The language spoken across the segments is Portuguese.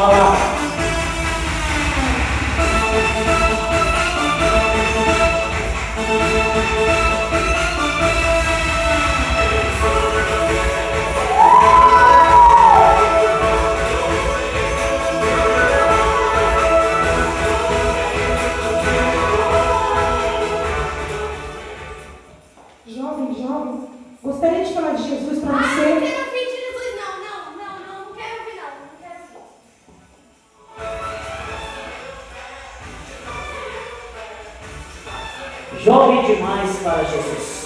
palavra. Jovem, gostaria de falar de Jesus para você. Não quero ouvir de Jesus, não quero ouvir, não quero ouvir. Jovem demais para Jesus.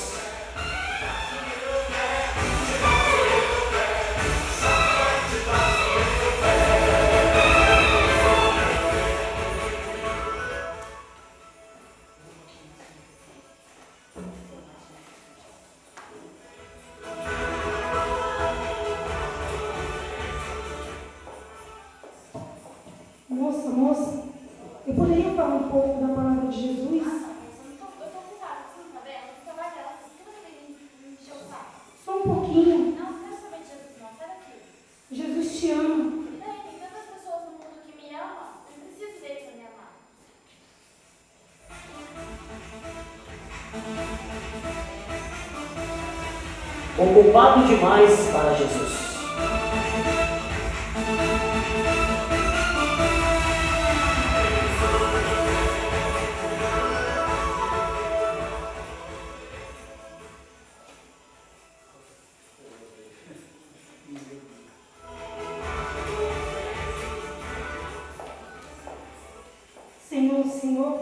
Moça, eu poderia falar um pouco da palavra de Jesus? Eu tô ocupada, você não tá vendo? Eu tô trabalhando, por que você vem me encher o saco? Só um pouquinho. Não quero saber de Jesus, não, sai daqui. Jesus te ama. E daí, tem tantas pessoas no mundo que me amam, eu não preciso deles pra me amar. Ocupado demais para Jesus. Senhor,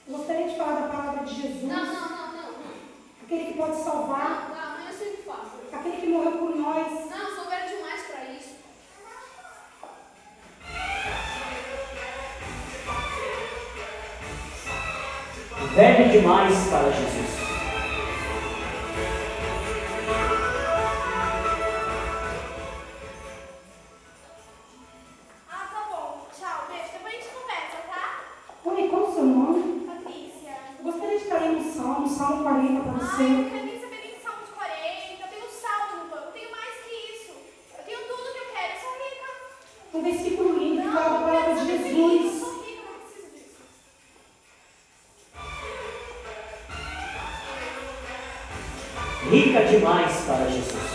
gostaria de falar da palavra de Jesus. Não. Aquele que pode salvar. Não, eu sempre faço. Aquele que morreu por nós. Não, sou velho demais pra isso. Velho demais para Jesus. Tá bom. Tchau, beijo. Depois a gente conversa, tá? Oi, qual o seu nome? Patrícia. Eu gostaria de estar lendo o Salmo 40 para Eu não você. quero nem saber nem de Salmo de 40. Eu tenho um salmo no banco. Eu tenho mais que isso. Eu tenho tudo que eu quero. Eu sou rica. Um versículo lindo que Não, fala da eu palavra quero de saber rica. Eu Jesus. sou rica, não preciso disso. Rica demais para Jesus.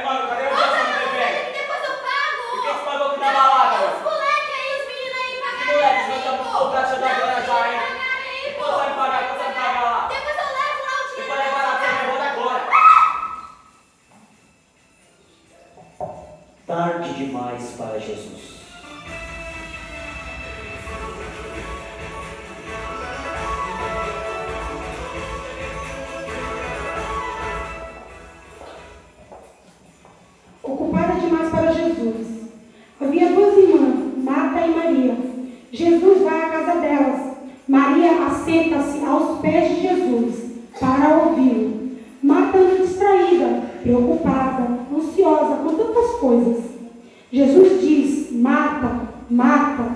Mano, cadê o Jason do bebê? Depois eu pago. E quem te pagou que tá balada, Os mano? moleques aí, os meninos aí, pagaram. Moleque, nós estamos com o prato da grana já, hein? Pô. Quanto vai pagar? Quanto vai pagar lá? Depois eu levo lá o E dinheiro. quando é barato, você vai embora agora. Tarde demais para Jesus. Ocupada demais para Jesus. Havia duas irmãs, Marta e Maria. Jesus vai à casa delas. Maria assenta-se aos pés de Jesus para ouvi-lo. Marta anda distraída, preocupada, ansiosa com tantas coisas. Jesus diz: Marta, Marta.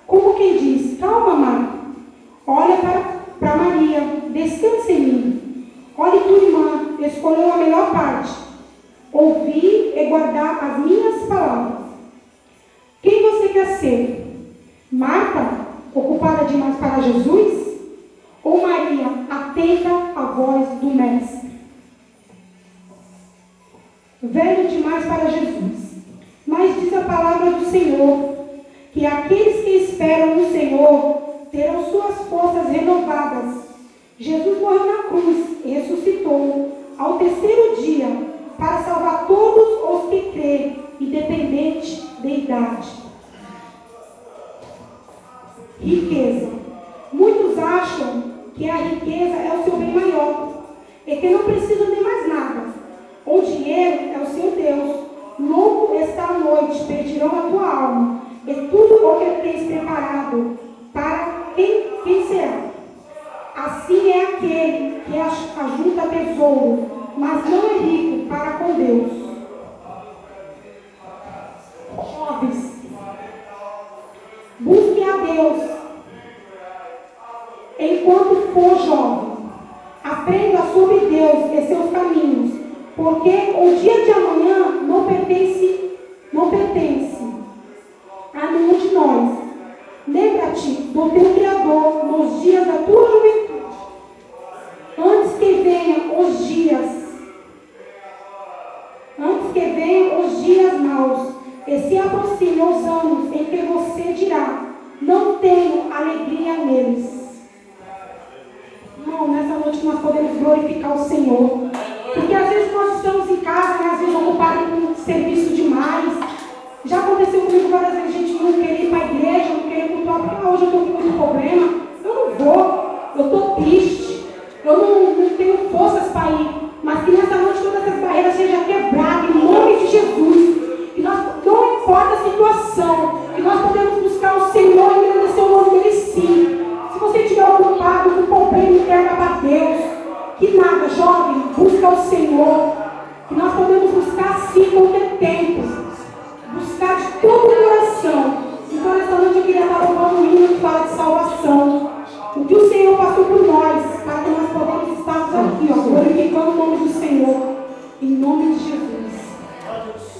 Como quem diz: calma, Marta. Olha para Maria, descansa em mim. Olhe tua irmã, escolheu a melhor parte. Ouvir e guardar as minhas palavras. Quem você quer ser? Marta, ocupada demais para Jesus? Ou Maria, atenta à voz do Mestre? Velho demais para Jesus. Mas diz a palavra do Senhor, que aqueles que esperam no Senhor terão suas forças renovadas. Jesus morreu na cruz e ressuscitou ao terceiro dia, para salvar todos os que crêem, independente da idade. Riqueza. Muitos acham que a riqueza é o seu bem maior e que não precisam de mais nada. O dinheiro é o seu Deus. Louco está a noite, pedirão a tua alma e tudo o que tens preparado para quem será. Assim é aquele que ajunta tesouro, mas não é rico para com Deus. Jovens, busquem a a Deus enquanto for jovem. Aprenda sobre Deus e seus caminhos, porque o dia de amanhã não pertence a nenhum de nós. Lembra-te do teu Criador nos dias da tua juventude, antes que venham os dias maus e se aproximem os anos em que você dirá: não tenho alegria neles. Irmão, nessa noite nós podemos glorificar o Senhor, porque às vezes nós estamos em casa, às vezes ocupados com serviço demais. Já aconteceu comigo várias vezes, gente não querer ir para a igreja, não querer cultuar, porque hoje eu estou com muito problema, eu não vou, eu estou triste, eu não tenho forças para ir, mas que nessa noite todas essas barreiras sejam quebradas em nome de Jesus, que nós, não importa a situação, que nós podemos buscar o Senhor e agradecer o nome dele sim. Se você estiver ocupado com problema, entrega para Deus, que nada, jovem, busca o Senhor, que nós podemos buscar sim qualquer tempo, buscar de todo o coração. Então, nessa noite eu queria estar louvando um hino que fala de salvação. O que o Senhor passou por nós, para que nós podemos estar aqui, glorificando o nome do Senhor, em nome de Jesus.